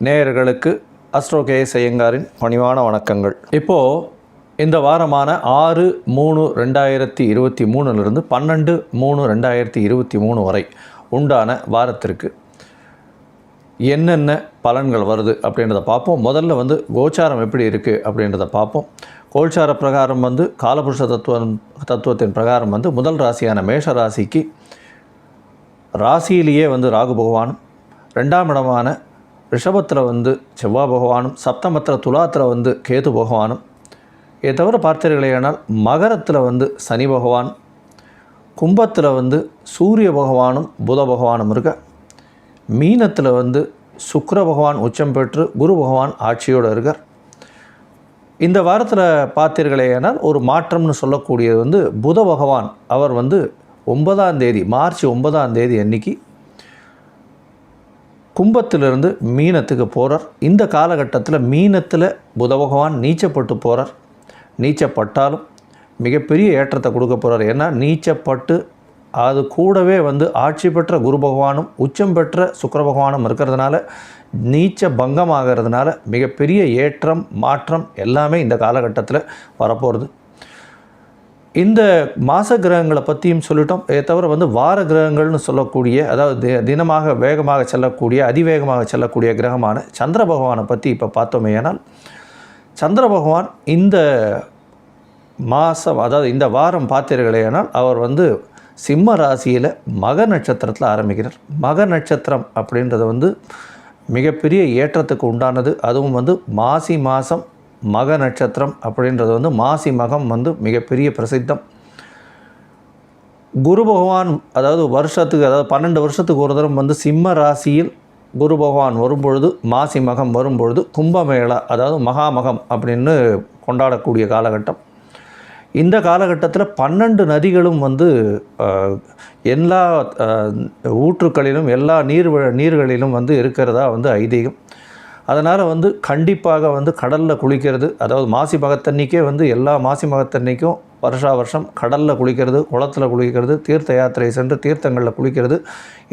நேயர்களுக்கு astro KS ஐயங்காரின் பணிவான வணக்கங்கள். இப்போது இந்த வாரமான 6/3/2023 12/3/2023 வரை உண்டான வாரத்திற்கு என்னென்ன பலன்கள் வருது அப்படின்றத பார்ப்போம். முதல்ல கோச்சாரம் எப்படி இருக்குது அப்படின்றத பார்ப்போம். கோச்சார பிரகாரம் காலபுருஷ தத்துவத்தின் பிரகாரம் முதல் ராசியான மேஷ ராசிக்கு ராசியிலேயே ராகு பகவானும், 2ஆம் இடமான ரிஷபத்தில் செவ்வாய் பகவானும், சப்தமத்தில் துலாத்தில் கேது பகவானும், இதை தவிர பார்த்தீர்களேனால் மகரத்தில் சனி பகவான், கும்பத்தில் சூரிய பகவானும் புத பகவானும் இருக்க, மீனத்தில் சுக்கிர பகவான் உச்சம் பெற்று குரு பகவான் ஆட்சியோடு இருக்கார். இந்த வாரத்தில் பார்த்தீர்களேனால் ஒரு மாற்றம்னு சொல்லக்கூடியது புத பகவான் அவர் 9ஆம் தேதி மார்ச் 9ஆம் தேதி அன்னைக்கு கும்பத்திலிருந்து மீனத்துக்கு போகிறார். இந்த காலகட்டத்தில் மீனத்தில் புத பகவான் நீச்சப்பட்டு போகிறார். நீச்சப்பட்டாலும் மிகப்பெரிய ஏற்றத்தை கொடுக்க போகிறார். ஏன்னா நீச்சப்பட்டு அது கூடவே ஆட்சி பெற்ற குரு பகவானும் உச்சம் பெற்ற சுக்கிர பகவானும் இருக்கிறதுனால நீச்ச பங்கமாகிறதுனால மிகப்பெரிய ஏற்றம் மாற்றம் எல்லாமே இந்த காலகட்டத்தில் வரப்போகிறது. இந்த மாத கிரகங்களை பற்றியும் சொல்லிட்டோம். இதை தவிர வார கிரகங்கள்னு சொல்லக்கூடிய, அதாவது தினமாக வேகமாக செல்லக்கூடிய அதிவேகமாக செல்லக்கூடிய கிரகமான சந்திர பகவானை பற்றி இப்போ பார்த்தோமே. ஆனால் சந்திர பகவான் இந்த மாதம், அதாவது இந்த வாரம் பார்த்தீர்களேனால் அவர் சிம்ம ராசியில் மக நட்சத்திரத்தில் ஆரம்பிக்கிறார். மக நட்சத்திரம் அப்படின்றது மிகப்பெரிய ஏற்றத்துக்கு உண்டானது. அதுவும் மாசி மாதம் மக நட்சத்திரம் அப்படின்றது மாசி மகம் மிகப்பெரிய பிரசித்தம். குரு பகவான் அதாவது வருஷத்துக்கு, அதாவது 12 வருஷத்துக்கு ஒரு தரம் சிம்ம ராசியில் குரு பகவான் வரும்பொழுது, மாசி மகம் வரும்பொழுது கும்பமேளா அதாவது மகாமகம் அப்படின்னு கொண்டாடக்கூடிய காலகட்டம். இந்த காலகட்டத்தில் 12 நதிகளும் எல்லா ஊற்றுக்களிலும் எல்லா நீர்களிலும் இருக்கிறதா ஐதீகம். அதனால் கண்டிப்பாக கடலில் குளிக்கிறது, அதாவது மாசி மகத்தன்னைக்கே எல்லா மாசி மகத்தன்னைக்கும் வருஷா வருஷம் கடலில் குளிக்கிறது, குளத்தில் குளிக்கிறது, தீர்த்த யாத்திரை சென்று தீர்த்தங்களில் குளிக்கிறது,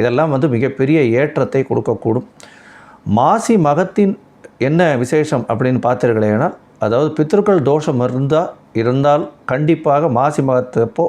இதெல்லாம் மிகப்பெரிய ஏற்றத்தை கொடுக்கக்கூடும். மாசி மகத்தின் என்ன விசேஷம் அப்படின்னு பார்த்தீர்களேனா, அதாவது பித்ருக்கள் தோஷம் இருந்தால் கண்டிப்பாக மாசி மகத்தப்போ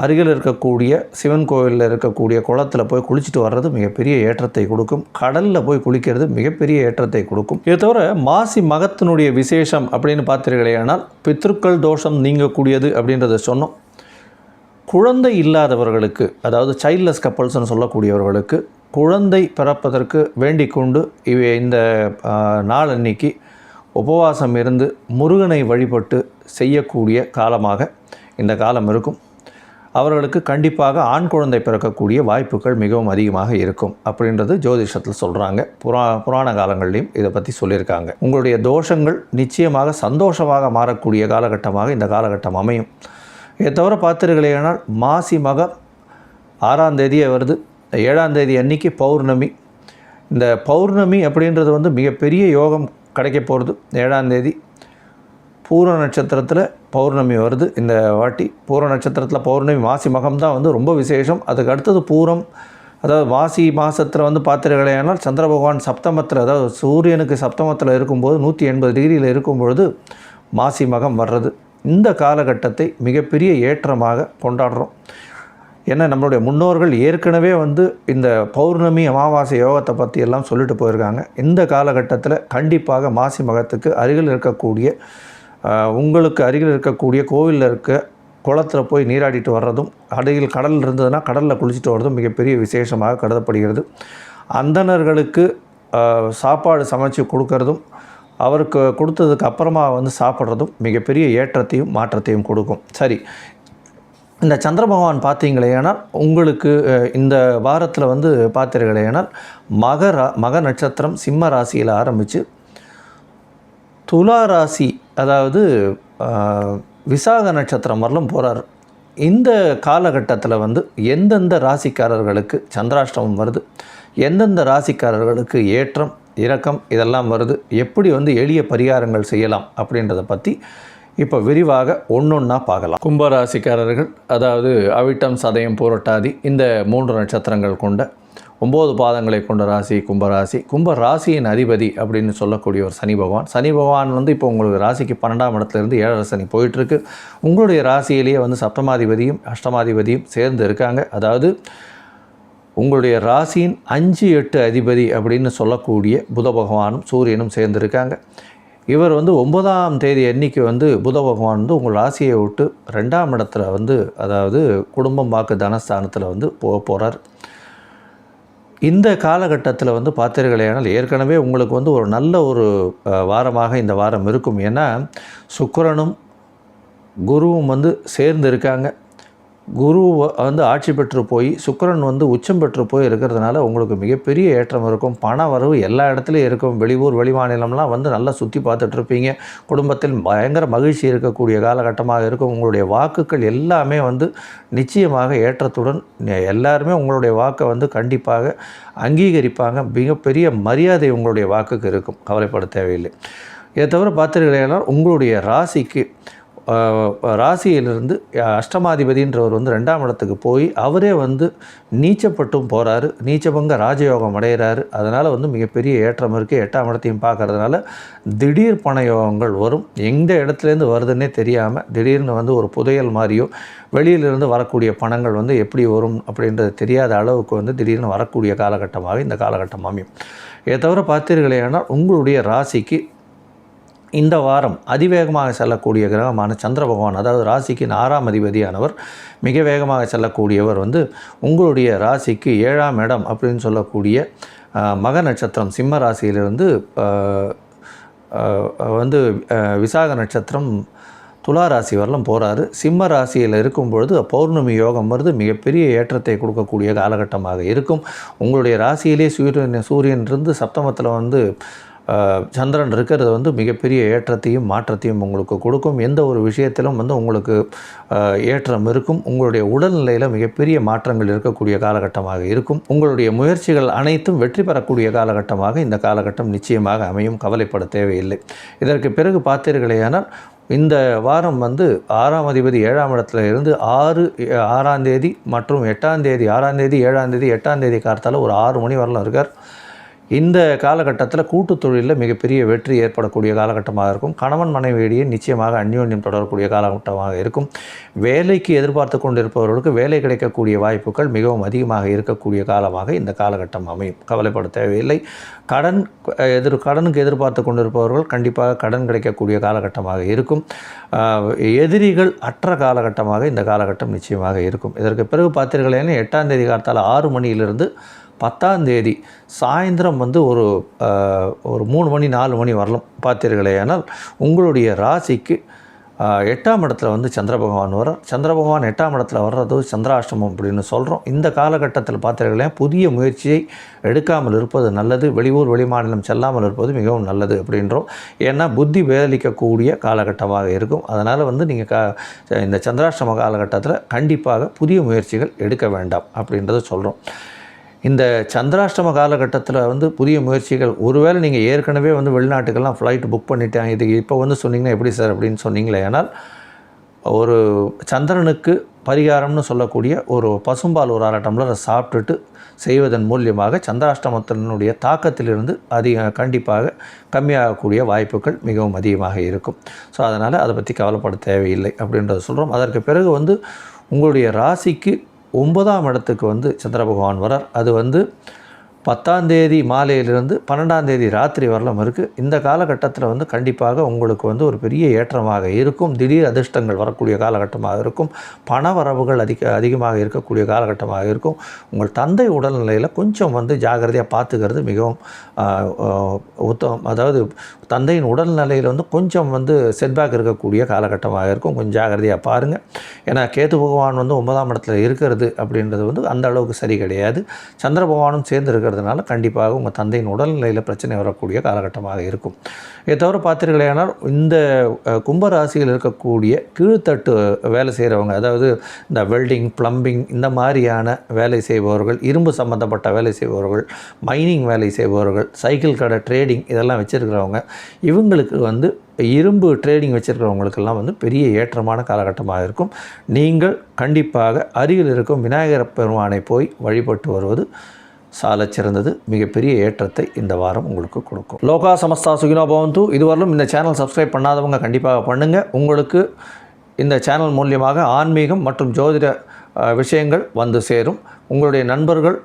அருகில் இருக்கக்கூடிய சிவன் கோவிலில் இருக்கக்கூடிய குளத்தில் போய் குளிச்சுட்டு வர்றது மிகப்பெரிய ஏற்றத்தை கொடுக்கும். கடலில் போய் குளிக்கிறது மிகப்பெரிய ஏற்றத்தை கொடுக்கும். இதை தவிர மாசி மகத்தினுடைய விசேஷம் அப்படின்னு பார்த்தீர்களேனால் பித்ருக்கள் தோஷம் நீங்கக்கூடியது அப்படின்றத சொன்னோம். குழந்தை இல்லாதவர்களுக்கு, அதாவது சைல்ட்லெஸ் கப்பல்ஸ்னு சொல்லக்கூடியவர்களுக்கு குழந்தை பிறப்பதற்கு வேண்டிக் கொண்டு இந்த நாள் அன்னைக்கு உபவாசம் இருந்து முருகனை வழிபட்டு செய்யக்கூடிய காலமாக இந்த காலம் இருக்கும். அவர்களுக்கு கண்டிப்பாக ஆண் குழந்தை பிறக்கக்கூடிய வாய்ப்புகள் மிகவும் அதிகமாக இருக்கும் அப்படின்றது ஜோதிஷத்தில் சொல்கிறாங்க. புராண காலங்கள்லையும் இதை பற்றி சொல்லியிருக்காங்க. உங்களுடைய தோஷங்கள் நிச்சயமாக சந்தோஷமாக மாறக்கூடிய காலகட்டமாக இந்த காலகட்டம் அமையும். இதை தவிர பார்த்தீர்களேனால் மாசி மகம் 6ஆம் தேதியே வருது. 7ஆம் தேதி அன்னைக்கு பௌர்ணமி. இந்த பௌர்ணமி அப்படின்றது மிகப்பெரிய யோகம் கிடைக்க போகிறது. 7ஆம் தேதி பூர நட்சத்திரத்தில் பௌர்ணமி வருது. இந்த வாட்டி பூர நட்சத்திரத்தில் பௌர்ணமி, மாசி மகம் தான் ரொம்ப விசேஷம். அதுக்கு அடுத்தது பூரம், அதாவது மாசி மாதத்தில் பார்த்தீர்களேனால் சந்திர பகவான் சப்தமத்தில், அதாவது சூரியனுக்கு சப்தமத்தில் இருக்கும்போது 180 டிகிரியில் இருக்கும்பொழுது மாசி மகம் வர்றது. இந்த காலகட்டத்தை மிகப்பெரிய ஏற்றமாக கொண்டாடுறோம். ஏன்னா நம்மளுடைய முன்னோர்கள் ஏற்கனவே இந்த பௌர்ணமி அமாவாசை யோகத்தை பற்றி எல்லாம் சொல்லிட்டு போயிருக்காங்க. இந்த காலகட்டத்தில் கண்டிப்பாக மாசி மகத்துக்கு அருகில் இருக்கக்கூடிய, உங்களுக்கு அருகில் இருக்கக்கூடிய கோவிலில் இருக்க குளத்தில் போய் நீராடிட்டு வர்றதும், அருகில் கடல் இருந்ததுன்னா கடலில் குளிச்சுட்டு வர்றதும் மிகப்பெரிய விசேஷமாக கருதப்படுகிறது. அந்தணர்களுக்கு சாப்பாடு சமைச்சு கொடுக்கறதும், அவருக்கு கொடுத்ததுக்கு அப்புறமா சாப்பிட்றதும் மிகப்பெரிய ஏற்றத்தையும் மாற்றத்தையும் கொடுக்கும். சரி, இந்த சந்திர பகவான் பார்த்தீங்களேனால் உங்களுக்கு இந்த வாரத்தில் பார்த்தீர்களேனால் மக நட்சத்திரம் சிம்ம ராசியில் ஆரம்பித்து துலா ராசி, அதாவது விசாக நட்சத்திரம் வரலும் போகிறார். இந்த காலகட்டத்தில் எந்தெந்த ராசிக்காரர்களுக்கு சந்திராஷ்டமம் வருது, எந்தெந்த ராசிக்காரர்களுக்கு ஏற்றம் இறக்கம் இதெல்லாம் வருது, எப்படி எளிய பரிகாரங்கள் செய்யலாம் அப்படின்றத பற்றி இப்போ விரிவாக ஒன்றொன்னா பார்க்கலாம். கும்பராசிக்காரர்கள், அதாவது அவிட்டம், சதயம், பூரட்டாதி இந்த 3 நட்சத்திரங்கள் கொண்ட 9 பாதங்களை கொண்ட ராசி கும்பராசி. கும்பராசியின் அதிபதி அப்படின்னு சொல்லக்கூடிய ஒரு சனி பகவான். சனி பகவான் வந்து இப்போ உங்களுக்கு ராசிக்கு 12ஆம் இடத்துலேருந்து 7 சனி போயிட்டுருக்கு. உங்களுடைய ராசியிலேயே வந்து சப்தமாதிபதியும் அஷ்டமாதிபதியும் சேர்ந்து இருக்காங்க. அதாவது உங்களுடைய ராசியின் 5, 8 அதிபதி அப்படின்னு சொல்லக்கூடிய புத பகவானும் சூரியனும் சேர்ந்துருக்காங்க. இவர் வந்து 9ஆம் தேதி அன்னைக்கு வந்து புத பகவான் வந்து உங்கள் ராசியை விட்டு 2ஆம் இடத்துல வந்து, அதாவது குடும்பம் வாக்கு தனஸ்தானத்தில் வந்து போகிறார். இந்த காலகட்டத்தில் வந்து பார்த்தீர்களேனால் ஏற்கனவே உங்களுக்கு வந்து ஒரு நல்ல ஒரு வாரமாக இந்த வாரம் இருக்கும். ஏன்னா சுக்கிரனும் குருவும் வந்து சேர்ந்து இருக்காங்க. குரு வந்து ஆட்சி பெற்று போய் சுக்கிரன் வந்து உச்சம் பெற்று போய் இருக்கிறதுனால உங்களுக்கு மிகப்பெரிய ஏற்றம் இருக்கும். பண வரவு எல்லா இடத்துலையும் இருக்கும். வெளியூர் வெளிமாநிலம்லாம் வந்து நல்லா சுற்றி பார்த்துட்ருப்பீங்க. குடும்பத்தில் பயங்கர மகிழ்ச்சி இருக்கக்கூடிய காலகட்டமாக இருக்கும். உங்களுடைய வாக்குகள் எல்லாமே வந்து நிச்சயமாக ஏற்றத்துடன் எல்லாருமே உங்களுடைய வாக்கை வந்து கண்டிப்பாக அங்கீகரிப்பாங்க. மிகப்பெரிய மரியாதை உங்களுடைய வாக்குக்கு இருக்கும். கவலைப்பட தேவையில்லை. இதை தவிர பார்த்தீர்களேனா உங்களுடைய ராசியிலிருந்து அஷ்டமாதிபதின்றவர் வந்து 2ஆம் இடத்துக்கு போய் அவரே வந்து நீச்சப்பட்டும் போகிறாரு. நீச்சபங்க ராஜயோகம் அடைகிறாரு. அதனால் வந்து மிகப்பெரிய ஏற்றம் இருக்குது. 8ஆம் இடத்தையும் பார்க்கறதுனால திடீர் பண யோகங்கள் வரும். எந்த இடத்துலேருந்து வருதுன்னே தெரியாமல் திடீர்னு வந்து ஒரு புதையல் மாதிரியோ வெளியிலிருந்து வரக்கூடிய பணங்கள் வந்து எப்படி வரும் அப்படின்றது தெரியாத அளவுக்கு வந்து திடீர்னு வரக்கூடிய காலகட்டமாக இந்த காலகட்டம் அமையும். இதை தவிர பார்த்தீர்களேனால் உங்களுடைய ராசிக்கு இந்த வாரம் அதிவேகமாக செல்லக்கூடிய கிரகமான சந்திர பகவான், அதாவது ராசிக்கு 6ஆம் அதிபதியானவர் மிக வேகமாக செல்லக்கூடியவர் வந்து உங்களுடைய ராசிக்கு 7ஆம் இடம் அப்படின்னு சொல்லக்கூடிய மக நட்சத்திரம் சிம்ம ராசியிலிருந்து வந்து விசாக நட்சத்திரம் துலா ராசி வரலும் போகிறாரு. சிம்ம ராசியில் இருக்கும் பொழுது பௌர்ணமி யோகம் வருது. மிகப்பெரிய ஏற்றத்தை கொடுக்கக்கூடிய காலகட்டமாக இருக்கும். உங்களுடைய ராசியிலே சூரியன் இருந்து சப்தமத்தில் வந்து சந்திரன் இருக்கிறது வந்து மிகப்பெரிய ஏற்றத்தையும் மாற்றத்தையும் உங்களுக்கு கொடுக்கும். எந்த ஒரு விஷயத்திலும் வந்து உங்களுக்கு ஏற்றம் இருக்கும். உங்களுடைய உடல்நிலையில் மிகப்பெரிய மாற்றங்கள் இருக்கக்கூடிய காலகட்டமாக இருக்கும். உங்களுடைய முயற்சிகள் அனைத்தும் வெற்றி பெறக்கூடிய காலகட்டமாக இந்த காலகட்டம் நிச்சயமாக அமையும். கவலைப்பட தேவையில்லை. இதற்கு பிறகு பார்த்தீர்களேயானால் இந்த வாரம் வந்து 6ஆம் அதிபதி 7ஆம் இடத்துல இருந்து 6ஆம் தேதி மற்றும் 8ஆம் தேதி 6ஆம் தேதி 7ஆம் தேதி 8ஆம் தேதி காலத்தால் ஒரு 6 மணி வரலாம் இருக்கார். இந்த காலகட்டத்தில் கூட்டுத் தொழிலில் மிகப்பெரிய வெற்றி ஏற்படக்கூடிய காலகட்டமாக இருக்கும். கணவன் மனைவியிடையே நிச்சயமாக அந்யோன்யம் தொடரக்கூடிய காலகட்டமாக இருக்கும். வேலைக்கு எதிர்பார்த்து கொண்டிருப்பவர்களுக்கு வேலை கிடைக்கக்கூடிய வாய்ப்புகள் மிகவும் அதிகமாக இருக்கக்கூடிய காலமாக இந்த காலகட்டம் அமையும். கவலைப்பட தேவையில்லை. கடனுக்கு எதிர்பார்த்து கொண்டிருப்பவர்கள் கண்டிப்பாக கடன் கிடைக்கக்கூடிய காலகட்டமாக இருக்கும். எதிரிகள் அற்ற காலகட்டமாக இந்த காலகட்டம் நிச்சயமாக இருக்கும். இதற்கு பிறகு பார்த்தீர்களேன்னா 8ஆம் தேதி காலத்தால் 6 மணியிலிருந்து 10ஆம் தேதி சாயந்தரம் வந்து ஒரு 3 மணி 4 மணி வரலாம் பார்த்தீர்களேனால் உங்களுடைய ராசிக்கு 8ஆம் இடத்துல வந்து சந்திர பகவான் வரும். சந்திர பகவான் 8ஆம் இடத்துல வர்றது சந்திராஷ்டமம் அப்படின்னு சொல்கிறோம். இந்த காலகட்டத்தில் பார்த்தீர்களே புதிய முயற்சியை எடுக்காமல் இருப்பது நல்லது. வெளியூர் வெளிமாநிலம் செல்லாமல் இருப்பது மிகவும் நல்லது அப்படின்றோம். ஏன்னா புத்தி வேதளிக்கக்கூடிய காலகட்டமாக இருக்கும். அதனால் வந்து நீங்கள் இந்த சந்திராஷ்டம காலகட்டத்தில் கண்டிப்பாக புதிய முயற்சிகள் எடுக்க வேண்டாம் அப்படின்றத சொல்கிறோம். இந்த சந்திராஷ்டம காலகட்டத்தில் வந்து புதிய முயற்சிகள், ஒருவேளை நீங்கள் ஏற்கனவே வந்து வெளிநாட்டுக்கெல்லாம் ஃப்ளைட் புக் பண்ணிட்டாங்க, இது இப்போ வந்து சொன்னீங்கன்னா எப்படி சார் அப்படின்னு சொன்னீங்களே, ஆனால் ஒரு சந்திரனுக்கு பரிகாரம்னு சொல்லக்கூடிய ஒரு பசும்பால் ஒரு 1/2 டம்ளர் சாப்பிட்டுட்டு செய்வதன் மூலியமாக சந்திராஷ்டமத்தினுடைய தாக்கத்திலிருந்து கண்டிப்பாக கம்மியாகக்கூடிய வாய்ப்புகள் மிகவும் அதிகமாக இருக்கும். ஸோ அதனால் அதை பற்றி கவலைப்பட தேவையில்லை அப்படின்றத சொல்கிறோம். அதற்கு பிறகு வந்து உங்களுடைய ராசிக்கு 9ஆம் இடத்துக்கு வந்து சந்திர பகவான் வரார். அது வந்து 10ஆம் தேதி மாலையிலிருந்து 12ஆம் தேதி ராத்திரி வரலாம் இருக்குது. இந்த காலகட்டத்தில் வந்து கண்டிப்பாக உங்களுக்கு வந்து ஒரு பெரிய ஏற்றமாக இருக்கும். திடீர் அதிர்ஷ்டங்கள் வரக்கூடிய காலகட்டமாக இருக்கும். பண வரவுகள் அதிகமாக இருக்கக்கூடிய காலகட்டமாக இருக்கும். உங்கள் தந்தை உடல்நிலையில் கொஞ்சம் வந்து ஜாகிரதையாக பார்த்துக்கிறது மிகவும் உத்தமம். அதாவது தந்தையின் உடல்நிலையில் வந்து கொஞ்சம் வந்து செட்பேக் இருக்கக்கூடிய காலகட்டமாக இருக்கும். கொஞ்சம் ஜாகிரதையாக பாருங்கள். ஏன்னா கேது பகவான் வந்து 9ஆம் இடத்துல இருக்கிறது அப்படின்றது வந்து அந்த அளவுக்கு சரி கிடையாது. சந்திர பகவானும் சேர்ந்து இருக்கிறதுனால கண்டிப்பாக உங்கள் தந்தையின் உடல்நிலையில் பிரச்சனை வரக்கூடிய காலகட்டமாக இருக்கும். இதை தவிர பார்த்தீர்களேனால் இந்த கும்பராசியில் இருக்கக்கூடிய கீழ்த்தட்டு வேலை செய்கிறவங்க, அதாவது இந்த வெல்டிங், ப்ளம்பிங் இந்த மாதிரியான வேலை செய்பவர்கள், இரும்பு சம்மந்தப்பட்ட வேலை செய்பவர்கள், மைனிங் வேலை செய்பவர்கள், சைக்கிள் கடை, ட்ரேடிங் இதெல்லாம் வச்சுருக்கிறவங்க, இவங்களுக்கு வந்து இரும்பு ட்ரேடிங் வச்சுருக்கிறவங்களுக்கெல்லாம் வந்து பெரிய ஏற்றமான காலகட்டமாக இருக்கும். நீங்கள் கண்டிப்பாக அருகில் இருக்கும் விநாயகர் பெருமானை போய் வழிபட்டு வருவது சாலச் சிறந்தது. மிகப்பெரிய ஏற்றத்தை இந்த வாரம் உங்களுக்கு கொடுக்கும். லோகா சமஸ்தா சுகினோ பவந்து. இதுவரையிலும் இந்த சேனல் சப்ஸ்கிரைப் பண்ணாதவங்க கண்டிப்பாக பண்ணுங்கள். உங்களுக்கு இந்த சேனல் மூலியமாக ஆன்மீகம் மற்றும் ஜோதிட விஷயங்கள் வந்து சேரும். உங்களுடைய நண்பர்கள்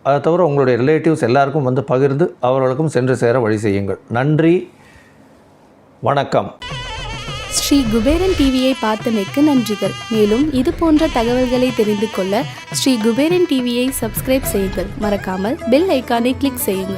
அதை தவிர உங்களுடைய ரிலேட்டிவ்ஸ் எல்லாருக்கும் வந்து பகிர்ந்து அவர்களுக்கும் சென்று சேர வழி செய்யுங்கள். நன்றி, வணக்கம். ஸ்ரீ குபேரன் டிவியை பார்த்தமைக்கு நன்றிகள். மேலும் இது போன்ற தகவல்களை தெரிந்து கொள்ள ஸ்ரீ குபேரன் டிவியை சப்ஸ்கிரைப் செய்யுங்கள். மறக்காமல் பெல் ஐக்கானை கிளிக் செய்யுங்கள்.